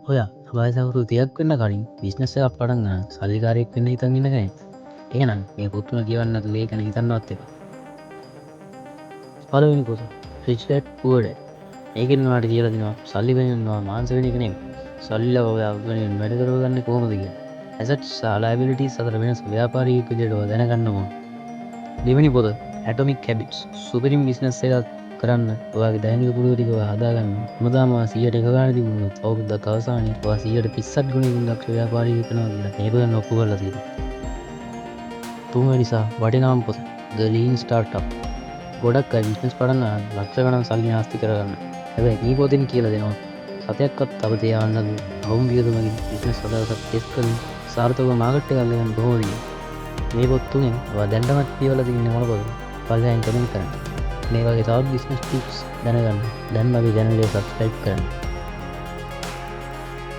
ඔය අභාසවරු 30ක් වෙන්න කලින් බිස්නස් එකක් පටන් ගන්න සල්ලිකාරයෙක් වෙන්න හිතන් ඉන්න කෙනෙක්. එහෙනම් මේ පොත්තුම කියවන්න නැතුව ඒක ගැන හිතන්නවත් එපා. පළවෙනි පොත Rich Dad Poor Dad. මේකෙන් ඔයාලට කියලා දෙනවා සල්ලි වෙනවා මාංශ වෙන එක නෙමෙයි. සල්ලිල ඔයා වෙනින් වැඩ කරගන්නේ කොහොමද කියලා. Assets සහ liabilities අතර වෙනස ව්‍යාපාරිකයෙක් විදිහට ඔයා දැනගන්න ඕන. දෙවෙනි පොත Atomic Habits. සුපිරිම බිස්නස් එකක් කරන්න ඔයාගේ දෛනික පුරුදු ටික ඔයා හදාගන්න. මොකදම 100ට එක ගන්න තිබුණොත් අවුරුද්දක් අවසානයේ ඔයා 130ක් ගුණකින් දක්ෂ ව්‍යාපාරිකයෙක් වෙනවා කියලා මේක දැන් ඔප්පු කරලා තියෙනවා. තුන්වෙනි සහ වටිනාම පොත The Lean Startup. ගොඩක් අය බිස්නස් පටන් ගන්න ලක්ෂ ගණන් සල්ලි නාස්ති කරගන්න. හැබැයි මේ පොතෙන් කියලා දෙනවා සතයක්වත් තව තියාගන්න අවුම් වියදමකින් බිස්නස් හදාගත්ත ටෙස්ට් කරන සාර්ථකව මාකට් එකක් ගන්න කොහොමද කියලා. මේ පොත් තුනෙන් ඔයා දැන්නමත් කියවලා තින්නේ මොන පොතද? පල්ලෙහාන් කමෙන්ට් කරන්න. මේ වගේ තවත් බිස්නස් ටිප්ස් දැනගන්න දැන් මගේ channel එක subscribe කරන්න.